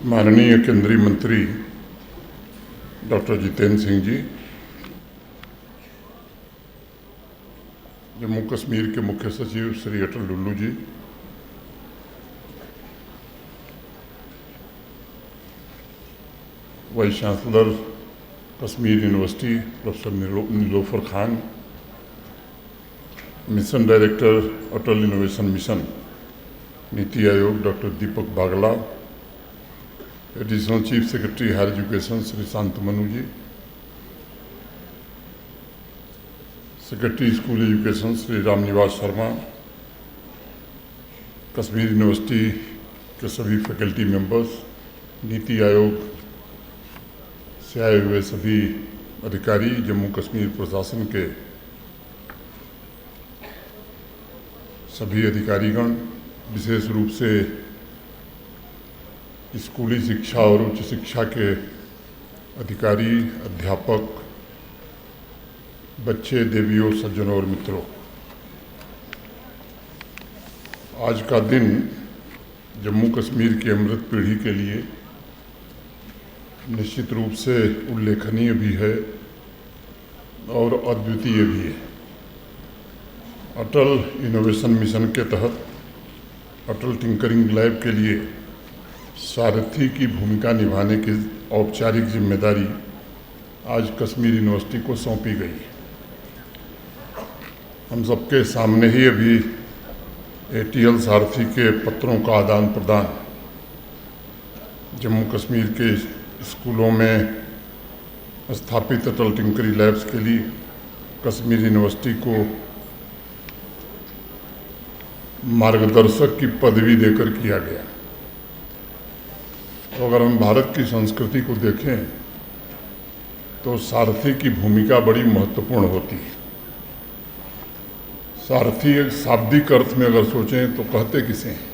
माननीय केंद्रीय मंत्री डॉक्टर जितेंद्र सिंह जी, जम्मू कश्मीर के मुख्य सचिव Shri Atal Dulloo ji, vice chancellor Kashmir university professor Nilofar Khan, mission director Atal innovation mission NITI Aayog doctor Deepak Bagla, additional chief secretary higher education Shri Shantmanu ji, secretary school education Shri Ramniwas Sharma, Kashmir university के सभी फैकल्टी मेंबर्स, नीति आयोग से आए हुए सभी अधिकारी, जम्मू कश्मीर प्रशासन के सभी अधिकारीगण, विशेष रूप से स्कूली शिक्षा और उच्च शिक्षा के अधिकारी, अध्यापक, बच्चे, देवियों, सज्जनों और मित्रों, आज का दिन जम्मू कश्मीर की अमृत पीढ़ी के लिए निश्चित रूप से उल्लेखनीय भी है और अद्वितीय भी है। अटल इनोवेशन मिशन के तहत अटल टिंकरिंग लैब के लिए सारथी की भूमिका निभाने की औपचारिक जिम्मेदारी आज कश्मीर यूनिवर्सिटी को सौंपी गई। हम सबके सामने ही अभी ATL सारथी के पत्रों का आदान प्रदान जम्मू कश्मीर के स्कूलों में स्थापित अटल टिंकरिंग लैब्स के लिए कश्मीर यूनिवर्सिटी को मार्गदर्शक की पदवी देकर किया गया। तो अगर हम भारत की संस्कृति को देखें तो सारथी की भूमिका बड़ी महत्वपूर्ण होती है। सारथी एक शाब्दिक अर्थ में अगर सोचें तो कहते किसे हैं?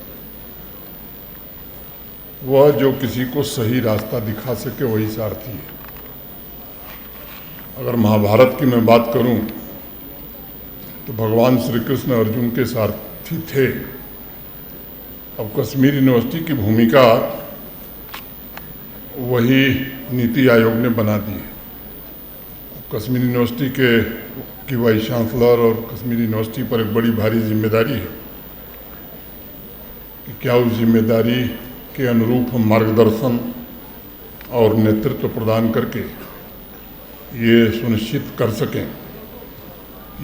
वह जो किसी को सही रास्ता दिखा सके वही सारथी है। अगर महाभारत की मैं बात करूं तो भगवान श्री कृष्ण अर्जुन के सारथी थे। अब कश्मीर यूनिवर्सिटी की भूमिका वही नीति आयोग ने बना दी है। कश्मीर यूनिवर्सिटी की वाइस चांसलर और कश्मीर यूनिवर्सिटी पर एक बड़ी भारी जिम्मेदारी है कि क्या उस जिम्मेदारी के अनुरूप हम मार्गदर्शन और नेतृत्व प्रदान करके ये सुनिश्चित कर सकें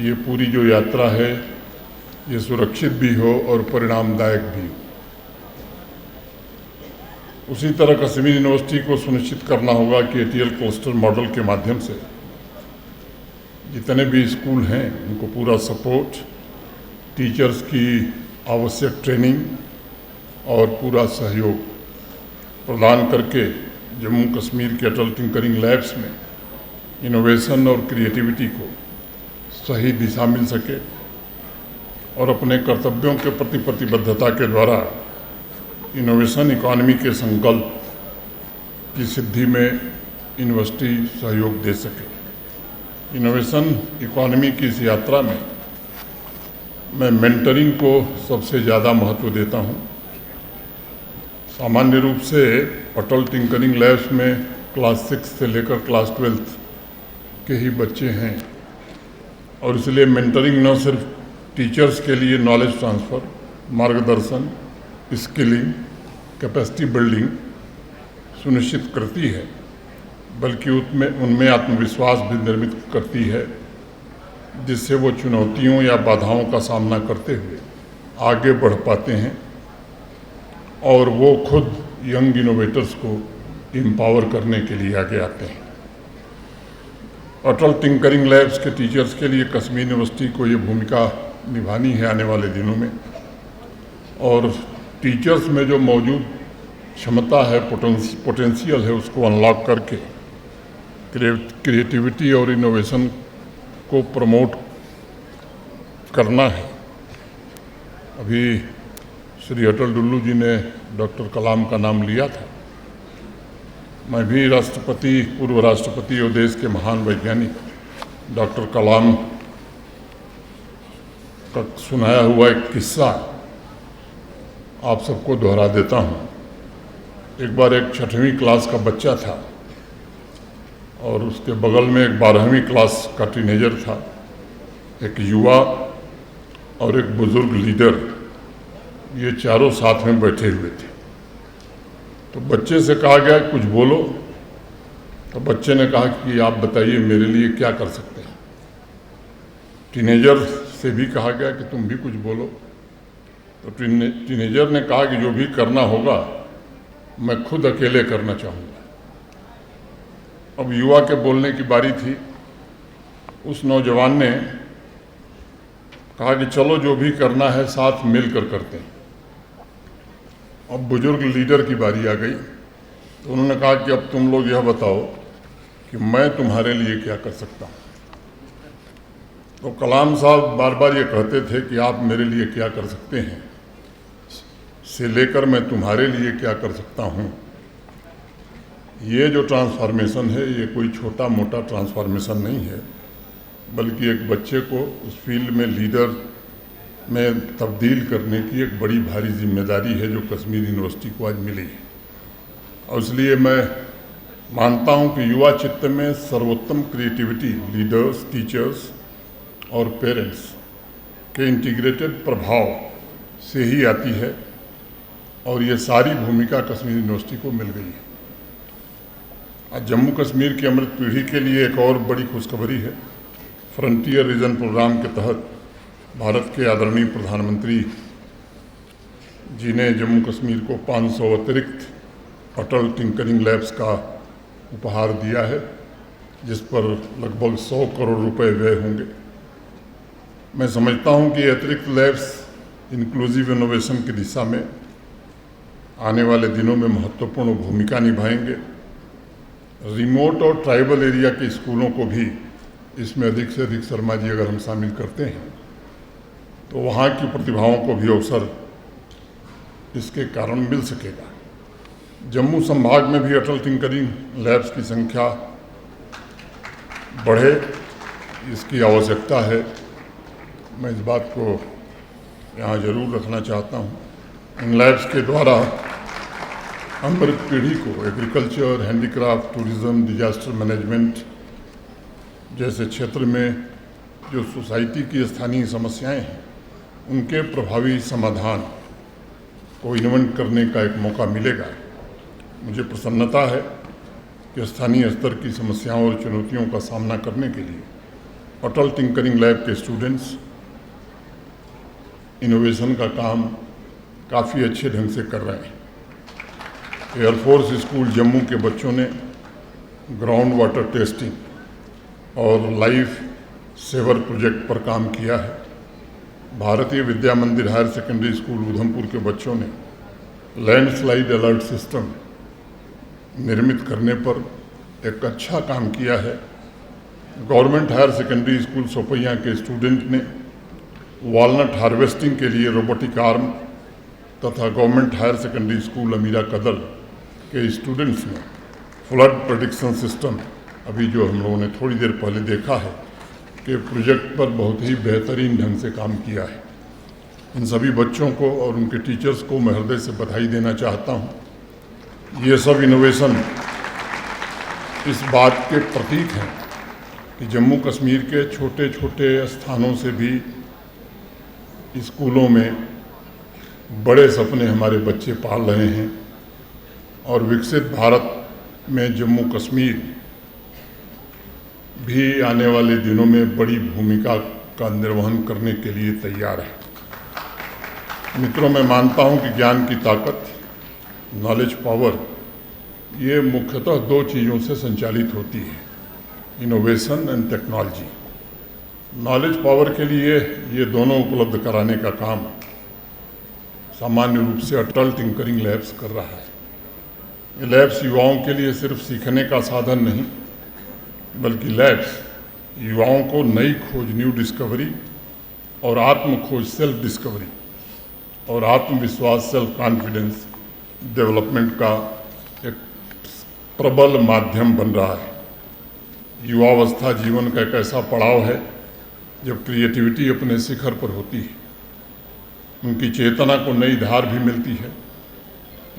ये पूरी जो यात्रा है ये सुरक्षित भी हो और परिणामदायक भी हो। उसी तरह कश्मीर यूनिवर्सिटी को सुनिश्चित करना होगा कि ATL क्लस्टर मॉडल के माध्यम से जितने भी स्कूल हैं उनको पूरा सपोर्ट, टीचर्स की आवश्यक ट्रेनिंग और पूरा सहयोग प्रदान करके जम्मू कश्मीर के अटल टिंकरिंग लैब्स में इनोवेशन और क्रिएटिविटी को सही दिशा मिल सके और अपने कर्तव्यों के प्रति प्रतिबद्धता के द्वारा इनोवेशन इकॉनमी के संकल्प की सिद्धि में यूनिवर्सिटी सहयोग दे सके। इनोवेशन इकॉनमी की इस यात्रा में मैं मेंटरिंग को सबसे ज़्यादा महत्व देता हूँ। सामान्य रूप से अटल टिंकरिंग लैब्स में क्लास 6 से लेकर क्लास 12 के ही बच्चे हैं और इसलिए मेंटरिंग न सिर्फ टीचर्स के लिए नॉलेज ट्रांसफ़र, मार्गदर्शन, स्किलिंग, कैपेसिटी बिल्डिंग सुनिश्चित करती है बल्कि उनमें आत्मविश्वास भी निर्मित करती है जिससे वो चुनौतियों या बाधाओं का सामना करते हुए आगे बढ़ पाते हैं और वो खुद यंग इनोवेटर्स को एम्पावर करने के लिए आगे आते हैं। अटल टिंकरिंग लैब्स के टीचर्स के लिए कश्मीर यूनिवर्सिटी को ये भूमिका निभानी है आने वाले दिनों में और टीचर्स में जो मौजूद क्षमता है, पोटेंशियल है, उसको अनलॉक करके क्रिएटिविटी और इनोवेशन को प्रमोट करना है। अभी श्री अटल डुल्लू जी ने डॉक्टर कलाम का नाम लिया था। मैं भी राष्ट्रपति, पूर्व राष्ट्रपति और देश के महान वैज्ञानिक डॉक्टर कलाम का सुनाया हुआ एक किस्सा आप सबको दोहरा देता हूँ। एक बार एक 6वीं क्लास का बच्चा था और उसके बगल में एक 12वीं क्लास का टीनेजर था, एक युवा और एक बुजुर्ग लीडर, ये चारों साथ में बैठे हुए थे। तो बच्चे से कहा गया कुछ बोलो, तो बच्चे ने कहा कि आप बताइए मेरे लिए क्या कर सकते हैं। टीनेजर से भी कहा गया कि तुम भी कुछ बोलो, तो टीनेजर ने कहा कि जो भी करना होगा मैं खुद अकेले करना चाहूँगा। अब युवा के बोलने की बारी थी। उस नौजवान ने कहा कि चलो जो भी करना है साथ मिलकर करते हैं। अब बुजुर्ग लीडर की बारी आ गई, तो उन्होंने कहा कि अब तुम लोग यह बताओ कि मैं तुम्हारे लिए क्या कर सकता हूँ। तो कलाम साहब बार बार ये कहते थे कि आप मेरे लिए क्या कर सकते हैं से लेकर मैं तुम्हारे लिए क्या कर सकता हूँ। ये जो ट्रांसफॉर्मेशन है ये कोई छोटा मोटा ट्रांसफॉर्मेशन नहीं है, बल्कि एक बच्चे को उस फील्ड में लीडर में तब्दील करने की एक बड़ी भारी जिम्मेदारी है जो कश्मीर यूनिवर्सिटी को आज मिली है। और इसलिए मैं मानता हूँ कि युवा चित्त में सर्वोत्तम क्रिएटिविटी लीडर्स, टीचर्स और पेरेंट्स के इंटीग्रेटेड प्रभाव से ही आती है, और ये सारी भूमिका कश्मीर यूनिवर्सिटी को मिल गई है। आज जम्मू कश्मीर की अमृत पीढ़ी के लिए एक और बड़ी खुशखबरी है। फ्रंटियर रीजन प्रोग्राम के तहत भारत के आदरणीय प्रधानमंत्री जी ने जम्मू कश्मीर को 500 अतिरिक्त अटल टिंकरिंग लैब्स का उपहार दिया है, जिस पर लगभग 100 करोड़ रुपए व्यय होंगे। मैं समझता हूं कि अतिरिक्त लैब्स इंक्लूसिव इनोवेशन की दिशा में आने वाले दिनों में महत्वपूर्ण भूमिका निभाएंगे। रिमोट और ट्राइबल एरिया के स्कूलों को भी इसमें अधिक से अधिक शर्मा जी अगर हम शामिल करते हैं तो वहाँ की प्रतिभाओं को भी अवसर इसके कारण मिल सकेगा। जम्मू संभाग में भी अटल टिंकरिंग लैब्स की संख्या बढ़े, इसकी आवश्यकता है। मैं इस बात को यहाँ जरूर रखना चाहता हूँ। इन लैब्स के द्वारा अमृत पीढ़ी को agriculture, handicraft, tourism, disaster management जैसे क्षेत्र में जो सोसाइटी की स्थानीय समस्याएं हैं उनके प्रभावी समाधान को इन्वेंट करने का एक मौका मिलेगा। मुझे प्रसन्नता है कि स्थानीय स्तर की समस्याओं और चुनौतियों का सामना करने के लिए अटल टिंकरिंग लैब के स्टूडेंट्स इनोवेशन का काम काफ़ी अच्छे ढंग से कर रहे हैं। एयरफोर्स स्कूल जम्मू के बच्चों ने ग्राउंड वाटर टेस्टिंग और लाइफ सेवर प्रोजेक्ट पर काम किया है। भारतीय विद्या मंदिर हायर सेकेंडरी स्कूल उधमपुर के बच्चों ने लैंडस्लाइड अलर्ट सिस्टम निर्मित करने पर एक अच्छा काम किया है। गवर्नमेंट हायर सेकेंडरी स्कूल सोपैया के स्टूडेंट ने वॉलनट हार्वेस्टिंग के लिए रोबोटिक आर्म तथा गवर्नमेंट हायर सेकेंडरी स्कूल अमीरा कदल के स्टूडेंट्स ने फ्लड प्रेडिक्शन सिस्टम, अभी जो हम लोगों ने थोड़ी देर पहले देखा है, के प्रोजेक्ट पर बहुत ही बेहतरीन ढंग से काम किया है। इन सभी बच्चों को और उनके टीचर्स को मैं हृदय से बधाई देना चाहता हूँ। ये सब इनोवेशन इस बात के प्रतीक हैं कि जम्मू कश्मीर के छोटे छोटे स्थानों से भी स्कूलों में बड़े सपने हमारे बच्चे पाल रहे हैं और विकसित भारत में जम्मू कश्मीर भी आने वाले दिनों में बड़ी भूमिका का निर्वहन करने के लिए तैयार है। मित्रों, मैं मानता हूं कि ज्ञान की ताकत, नॉलेज पावर, ये मुख्यतः दो चीज़ों से संचालित होती है, innovation and technology. Knowledge power के लिए ये दोनों उपलब्ध कराने का काम सामान्य रूप से अटल टिंकरिंग लैब्स कर रहा है। ये लैब्स युवाओं के लिए सिर्फ सीखने का साधन नहीं, बल्कि लैब्स युवाओं को नई खोज, न्यू डिस्कवरी और आत्म खोज, सेल्फ डिस्कवरी और आत्मविश्वास, सेल्फ कॉन्फिडेंस डेवलपमेंट का एक प्रबल माध्यम बन रहा है। युवावस्था जीवन का एक ऐसा पड़ाव है जब क्रिएटिविटी अपने शिखर पर होती है, उनकी चेतना को नई धार भी मिलती है।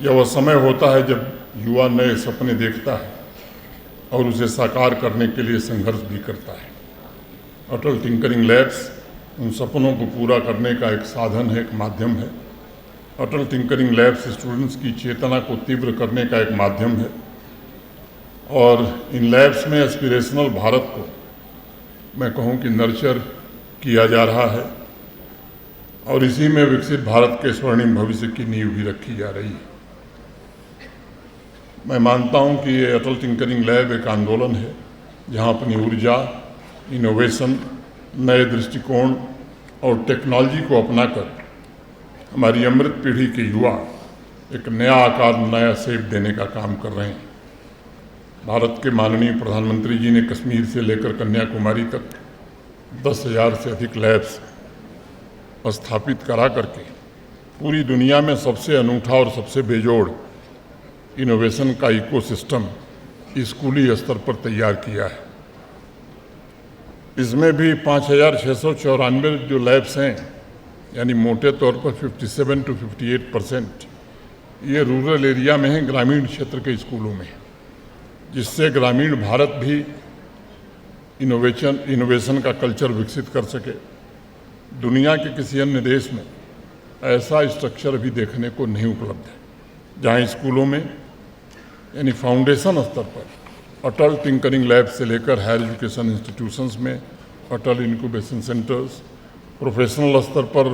यह वह समय होता है जब युवा नए सपने देखता है और उसे साकार करने के लिए संघर्ष भी करता है। अटल टिंकरिंग लैब्स उन सपनों को पूरा करने का एक साधन है, एक माध्यम है। अटल टिंकरिंग लैब्स स्टूडेंट्स की चेतना को तीव्र करने का एक माध्यम है और इन लैब्स में एस्पिरेशनल भारत को मैं कहूँ कि नर्चर किया जा रहा है और इसी में विकसित भारत के स्वर्णिम भविष्य की नींव भी रखी जा रही है। मैं मानता हूँ कि ये अटल टिंकरिंग लैब एक आंदोलन है जहाँ अपनी ऊर्जा, इनोवेशन, नए दृष्टिकोण और टेक्नोलॉजी को अपनाकर हमारी अमृत पीढ़ी के युवा एक नया आकार, नया शेप देने का काम कर रहे हैं। भारत के माननीय प्रधानमंत्री जी ने कश्मीर से लेकर कन्याकुमारी तक 10,000 से अधिक लैब्स स्थापित करा करके पूरी दुनिया में सबसे अनूठा और सबसे बेजोड़ इनोवेशन का इकोसिस्टम स्कूली स्तर पर तैयार किया है। इसमें भी 5,694 जो लैब्स हैं, यानी मोटे तौर पर 57 to 58% ये रूरल एरिया में हैं, ग्रामीण क्षेत्र के स्कूलों में, जिससे ग्रामीण भारत भी इनोवेशन का कल्चर विकसित कर सके। दुनिया के किसी अन्य देश में ऐसा स्ट्रक्चर भी देखने को नहीं उपलब्ध है, जहां स्कूलों में यानी फाउंडेशन स्तर पर अटल टिंकरिंग लैब से लेकर हायर एजुकेशन इंस्टीट्यूशंस में अटल इंक्यूबेशन सेंटर्स, प्रोफेशनल स्तर पर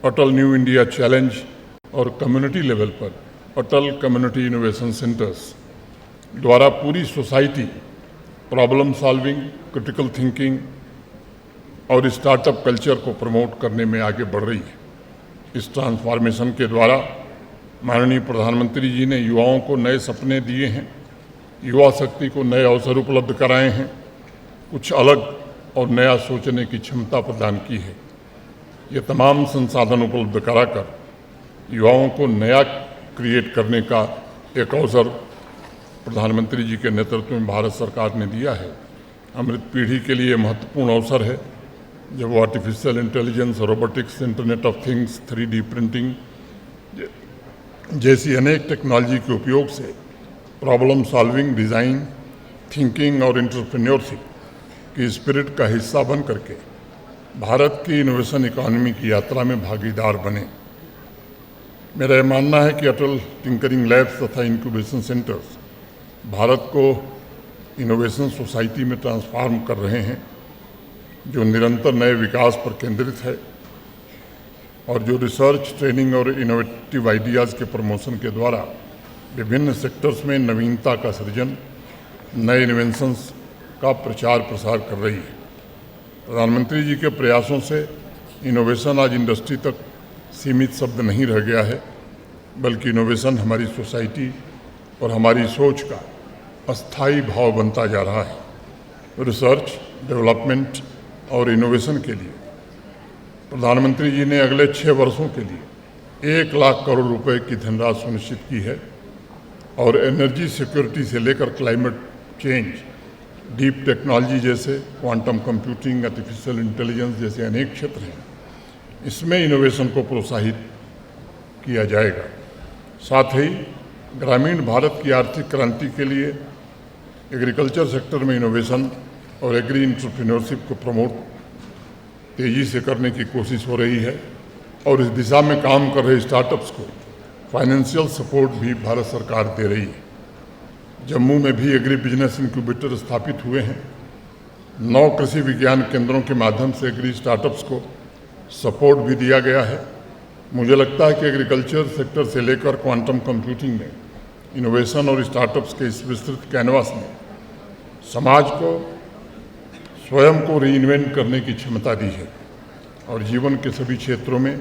अटल न्यू इंडिया चैलेंज और कम्युनिटी लेवल पर अटल कम्युनिटी इनोवेशन सेंटर्स द्वारा पूरी society problem solving, critical thinking और स्टार्टअप कल्चर को प्रमोट करने में आगे बढ़ रही है। इस ट्रांसफॉर्मेशन के द्वारा माननीय प्रधानमंत्री जी ने युवाओं को नए सपने दिए हैं, युवा शक्ति को नए अवसर उपलब्ध कराए हैं, कुछ अलग और नया सोचने की क्षमता प्रदान की है। ये तमाम संसाधन उपलब्ध कराकर युवाओं को नया क्रिएट करने का एक अवसर प्रधानमंत्री जी के नेतृत्व में भारत सरकार ने दिया है। अमृत पीढ़ी के लिए महत्वपूर्ण अवसर है जब वो artificial intelligence, robotics, internet of things, 3D printing जैसी अनेक टेक्नोलॉजी के उपयोग से प्रॉब्लम सॉल्विंग, डिज़ाइन, थिंकिंग और एंटरप्रेन्योरशिप की स्पिरिट का हिस्सा बन करके भारत की इनोवेशन इकोनॉमी की यात्रा में भागीदार बने। मेरा यह मानना है कि अटल टिंकरिंग लैब्स तथा इंक्यूबेशन सेंटर्स भारत को इनोवेशन सोसाइटी में ट्रांसफॉर्म कर रहे हैं, जो निरंतर नए विकास पर केंद्रित है और जो रिसर्च, ट्रेनिंग और इनोवेटिव आइडियाज़ के प्रमोशन के द्वारा विभिन्न सेक्टर्स में नवीनता का सृजन, नए इन्वेंशंस का प्रचार प्रसार कर रही है। प्रधानमंत्री जी के प्रयासों से इनोवेशन आज इंडस्ट्री तक सीमित शब्द नहीं रह गया है, बल्कि इनोवेशन हमारी सोसाइटी और हमारी सोच का अस्थायी भाव बनता जा रहा है। रिसर्च, डेवलपमेंट और इनोवेशन के लिए प्रधानमंत्री जी ने अगले 6 वर्षों के लिए 1 लाख करोड़ रुपए की धनराशि सुनिश्चित की है और एनर्जी सिक्योरिटी से लेकर क्लाइमेट चेंज, डीप टेक्नोलॉजी जैसे क्वांटम कंप्यूटिंग, आर्टिफिशियल इंटेलिजेंस जैसे अनेक क्षेत्र हैं, इसमें इनोवेशन को प्रोत्साहित किया जाएगा। साथ ही ग्रामीण भारत की आर्थिक क्रांति के लिए एग्रीकल्चर सेक्टर में इनोवेशन और एग्री एंटरप्रेन्योरशिप को प्रमोट तेज़ी से करने की कोशिश हो रही है और इस दिशा में काम कर रहे स्टार्टअप्स को फाइनेंशियल सपोर्ट भी भारत सरकार दे रही है। जम्मू में भी एग्री बिजनेस इंक्यूबेटर स्थापित हुए हैं। 9 कृषि विज्ञान केंद्रों के माध्यम से एग्री स्टार्टअप्स को सपोर्ट भी दिया गया है। मुझे लगता है कि एग्रीकल्चर सेक्टर से लेकर क्वांटम कंप्यूटिंग में इनोवेशन और स्टार्टअप्स के इस विस्तृत कैनवास ने समाज को स्वयं को रीइन्वेंट करने की क्षमता दी है और जीवन के सभी क्षेत्रों में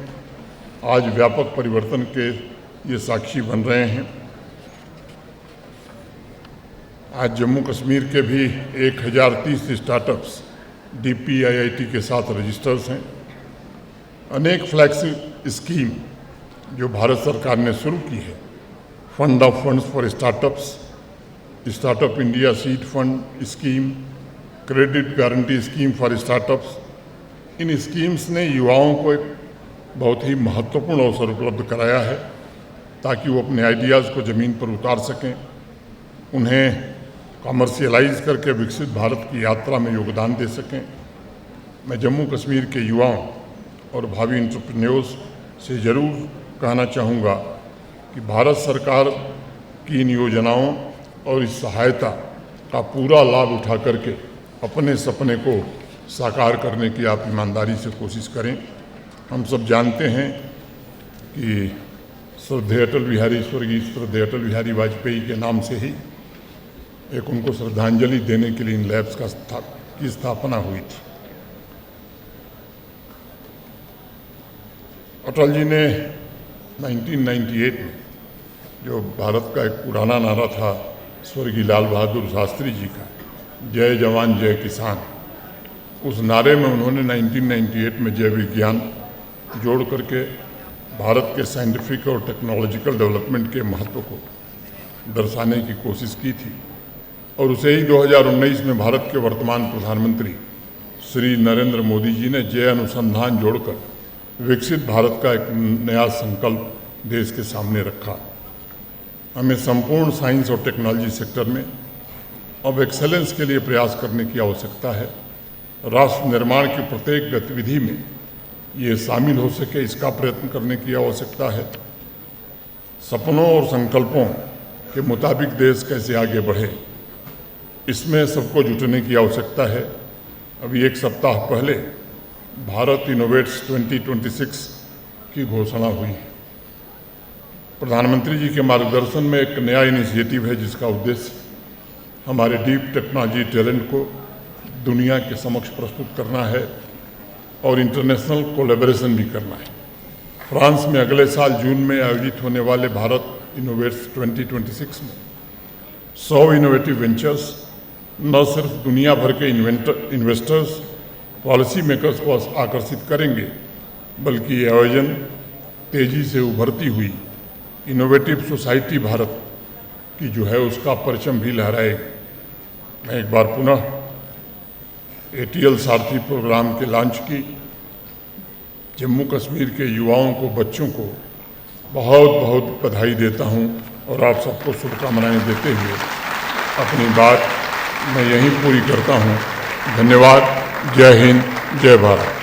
आज व्यापक परिवर्तन के ये साक्षी बन रहे हैं। आज जम्मू कश्मीर के भी 1030 स्टार्टअप्स DPIIT के साथ रजिस्टर्स हैं। अनेक फ्लैगशिप स्कीम जो भारत सरकार ने शुरू की है, fund of funds for startups, startup India seed fund scheme, credit guarantee scheme for startups, in schemes ने युवाओं को एक बहुत ही महत्वपूर्ण अवसर उपलब्ध कराया है ताकि वो अपने आइडियाज़ को ज़मीन पर उतार सकें, उन्हें कमर्शियलाइज करके विकसित भारत की यात्रा में योगदान दे सकें। मैं जम्मू कश्मीर के युवाओं और भावी एंटरप्रेन्योर्स से ज़रूर कहना चाहूँगा कि भारत सरकार की इन योजनाओं और इस सहायता का पूरा लाभ उठा करके अपने सपने को साकार करने की आप ईमानदारी से कोशिश करें। हम सब जानते हैं कि स्वर्गीय अटल बिहारी वाजपेयी के नाम से ही एक उनको श्रद्धांजलि देने के लिए इन लैब्स की स्थापना हुई थी। अटल जी ने 1998 में जो भारत का एक पुराना नारा था स्वर्गीय लाल बहादुर शास्त्री जी का, जय जवान जय किसान, उस नारे में उन्होंने 1998 में जय विज्ञान जोड़ करके भारत के साइंटिफिक और टेक्नोलॉजिकल डेवलपमेंट के महत्व को दर्शाने की कोशिश की थी और उसे ही 2019 में भारत के वर्तमान प्रधानमंत्री श्री नरेंद्र मोदी जी ने जय अनुसंधान जोड़कर विकसित भारत का एक नया संकल्प देश के सामने रखा। हमें संपूर्ण साइंस और टेक्नोलॉजी सेक्टर में अब एक्सेलेंस के लिए प्रयास करने की आवश्यकता है। राष्ट्र निर्माण की प्रत्येक गतिविधि में ये शामिल हो सके, इसका प्रयत्न करने की आवश्यकता है। सपनों और संकल्पों के मुताबिक देश कैसे आगे बढ़े, इसमें सबको जुटने की आवश्यकता है। अभी एक सप्ताह पहले भारत इनोवेट्स 2026 की घोषणा हुई है। प्रधानमंत्री जी के मार्गदर्शन में एक नया इनिशिएटिव है जिसका उद्देश्य हमारे डीप टेक्नोलॉजी टैलेंट को दुनिया के समक्ष प्रस्तुत करना है और इंटरनेशनल कोलैबोरेशन भी करना है। फ्रांस में अगले साल जून में आयोजित होने वाले भारत इनोवेट्स 2026 में 100 इनोवेटिव वेंचर्स न सिर्फ दुनिया भर के इन्वेस्टर्स, पॉलिसी मेकर्स को आकर्षित करेंगे, बल्कि ये आयोजन तेज़ी से उभरती हुई इनोवेटिव सोसाइटी भारत की जो है उसका परचम भी लहराएगी। मैं एक बार पुनः ATL सारथी प्रोग्राम के लॉन्च की जम्मू कश्मीर के युवाओं को, बच्चों को बहुत बहुत बधाई देता हूं और आप सबको शुभकामनाएं देते हुए अपनी बात मैं यहीं पूरी करता हूं। धन्यवाद। जय हिंद, जय भारत।